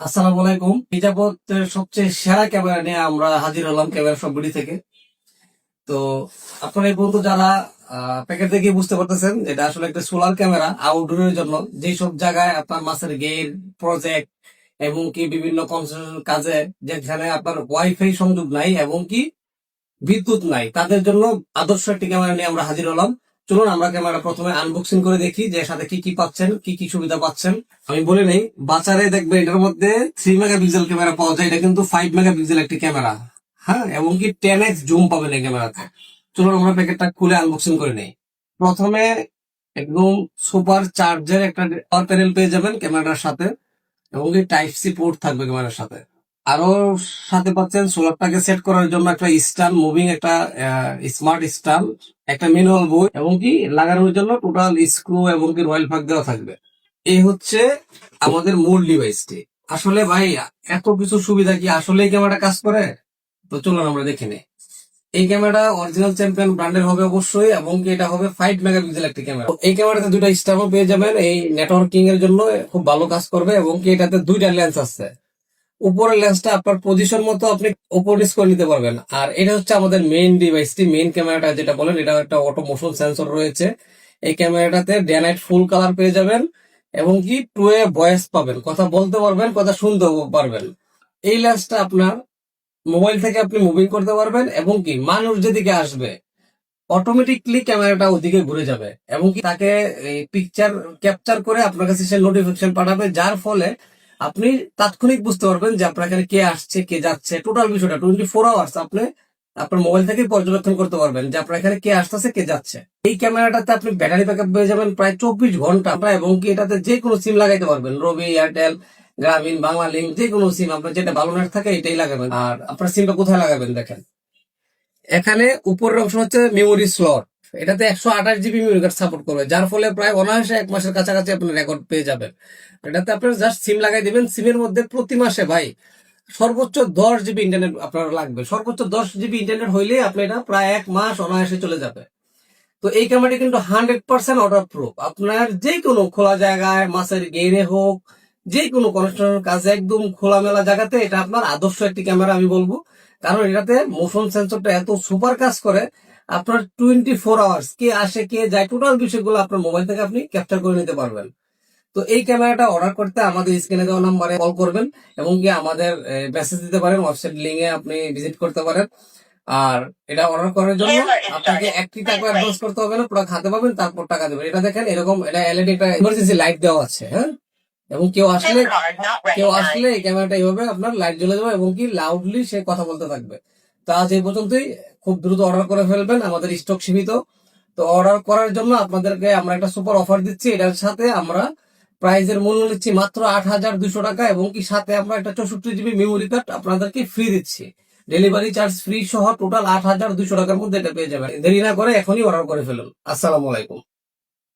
আসসালামু আলাইকুম। এই যাবতের সবচেয়ে সেরা ক্যামেরা নিয়ে আমরা হাজির হলাম ক্যামেরা সবগুলি থেকে। তো আপনারা এই পর্যন্ত যারা প্যাকেট দেখে বুঝতে পারতেছেন এটা আসলে একটা সোলার ক্যামেরা আউটডোরের জন্য, যেসব জায়গায় আপনার মাছের গেট প্রজেক্ট এবং কি বিভিন্ন কনস্ট্রাকশন কাজে যেখানে আপনার ওয়াইফাই সংযোগ নাই এবং কি বিদ্যুৎ নাই, তাদের জন্য আদর্শ একটি ক্যামেরা নিয়ে আমরা হাজির হলাম। চলুন আমরা ক্যামেরা প্রথমে আনবক্সিং করে দেখি যে সাথে কি কি পাচ্ছেন, কি কি সুবিধা পাচ্ছেন। আমি বলে নেই, বাজারে দেখবে এটার মধ্যে 3 মেগাপিক্সেল ক্যামেরা পাওয়া যায়, এটা কিন্তু 5 মেগাপিক্সেল একটি ক্যামেরা। হ্যাঁ, এবং কি 10x জুম পাবেন এই ক্যামেরাতে। চলুন আমরা প্যাকেটটা খুলে আনবক্সিং করে নেই। প্রথমে একদম সুপার চার্জের একটা পাওয়ার প্যানেল পেয়ে যাবেন ক্যামেরার সাথে, এবং কি টাইপ সি পোর্ট থাকবে ক্যামেরার সাথে। আরো সাথে পাচ্ছেন সোলারটাকে সেট করার জন্য একটা স্ট্যান্ড, মুভিং একটা স্মার্ট স্ট্যান্ড, একটা ম্যানুয়াল বই, এবং কি লাগানোর জন্য টোটাল স্ক্রু এবং কি রয়েল পাক দেওয়া থাকবে। এই হচ্ছে আমাদের মূল ডিভাইসটি। আসলে ভাই, এত কিছু সুবিধা কি আসলে এই ক্যামেরাটা কাজ করে? তো চলুন আমরা দেখে নিই। এই ক্যামেরাটা অরিজিনাল চ্যাম্পিয়ন ব্র্যান্ডের হবে অবশ্যই, এবং কি এটা হবে 5 মেগাপিক্সেল একটি ক্যামেরা। এই ক্যামেরাতে দুইটা স্ট্যান্ডও পেয়ে যাবেন, এই নেটওয়ার্কিং এর জন্য খুব ভালো কাজ করবে, এবং কি এটাতে দুইটা লেন্স আছে। উপরের লেন্সটা আপনার পজিশন মতো আপনি উপর নিচ করে নিতে পারবেন। আর এটা হচ্ছে আমাদের মেইন ডিভাইসটি, মেইন ক্যামেরাটা যেটা বলেন, এটা একটা অটো মোশন সেন্সর রয়েছে। এই ক্যামেরাটাতে ডে নাইট ফুল কালার পেয়ে যাবেন, এবং কি 2 ওয়ে ভয়েস পাবেন, কথা বলতে পারবেন, কথা শুনতেও পারবেন। এই লেন্সটা আপনার মোবাইল থেকে আপনি মুভিং করতে পারবেন, এবং কি মানুষ যেদিকে আসবে অটোমেটিকলি ক্যামেরাটা ওদিকে ঘুরে যাবে, এবং কি তাকে পিকচার ক্যাপচার করে আপনার কাছে সে নোটিফিকেশন পাঠাবে, যার ফলে আপনি তাৎক্ষণিক বুঝতে পারবেন যে আপনার এখানে কে আসছে কে যাচ্ছে। টোটাল বিষয়টা 24 আওয়ার্স আপনি আপনার মোবাইল থেকে পর্যবেক্ষণ করতে পারবেন যে আপনার এখানে কে আসতেছে কে যাচ্ছে। এই ক্যামেরাটাতে আপনি ব্যাটারি ব্যাকআপ পেয়ে যাবেন প্রায় 24 ঘন্টা, এবং কি এটাতে যে কোনো সিম লাগাইতে পারবেন, রবি, এয়ারটেল, গ্রামীণ, বাংলা লিঙ্ক, যে কোনো সিম আপনার যেটা ভালো নেট থাকে এটাই লাগাবেন। আর আপনার সিমটা কোথায় লাগাবেন দেখেন, এখানে উপরের অংশ হচ্ছে মেমোরি স্লট। এটাতে 128 জিবি মেমোরি কার্ড সাপোর্ট করবে, যার ফলে প্রায় অনায়াসে 1 মাসের কাছাকাছি আপনি রেকর্ড পেয়ে যাবেন। এটাতে আপনার জাস্ট সিম লাগাই দিবেন, সিমের মধ্যে প্রতি মাসে ভাই সর্বোচ্চ 10 জিবি ইন্টারনেট আপনার লাগবে। সর্বোচ্চ 10 জিবি ইন্টারনেট হইলে আপনি এটা প্রায় 1 মাস অনায়াসে চলে যাবে। তো এই ক্যামেরাটি কিন্তু 100% ওয়াটার প্রুফ। আপনার যে কোনো খোলা জায়গায়, মাছের গেড়ে হোক, যে কোনো কনস্ট্রাকশন কাজে, একদম খোলামেলা জায়গাতে এটা আপনার আদর্শ একটি ক্যামেরা আমি বলবো। কারণ এটাতে মোশন সেন্সরটা এত সুপার কাজ করে, আপনার 24 আওয়ার্স কে আসে কে যায় টোটাল বিষয়গুলো আপনার মোবাইল থেকে আপনি ক্যাপচার করে নিতে পারবেন। তো এই ক্যামেরাটা অর্ডার করতে আমাদের স্ক্রিনে দেওয়া নাম্বারে কল করবেন, এবং কি আমাদের মেসেজ দিতে পারেন, ওয়েবসাইট লিঙ্কে আপনি ভিজিট করতে পারেন। আর এটা অর্ডার করার জন্য আপনাকে 1 টাকা অ্যাডভান্স করতে হবে না, পুরো খাতে পাবেন তারপর টাকা দেবেন। এটা দেখেন এরকম, এটা এলইডি একটা ইমার্জেন্সি লাইট দেওয়া আছে। হ্যাঁ, এবং কেউ আসলে এই ক্যামেরাটা এইভাবে আপনার লাইট জ্বলে যাবে, এবং কি লাউডলি সে কথা বলতে থাকবে। তো আজ এই পর্যন্তই। খুব দ্রুত অর্ডার করে ফেলবেন, আমাদের স্টক সীমিত। তো অর্ডার করার জন্য আপনাদেরকে আমরা একটা সুপার অফার দিচ্ছি। এটার সাথে আমরা প্রাইজের মূল্য নিচ্ছি মাত্র 8,200 টাকা, এবং কি সাথে আমরা একটা 64 জিবি মেমোরি কার্ড আপনাদেরকে ফ্রি দিচ্ছি। ডেলিভারি চার্জ ফ্রি সহ টোটাল 8,200 টাকার মধ্যে এটা পেয়ে যাবেন। দেরি না করে এখনই অর্ডার করে ফেলুন। আসসালামু আলাইকুম।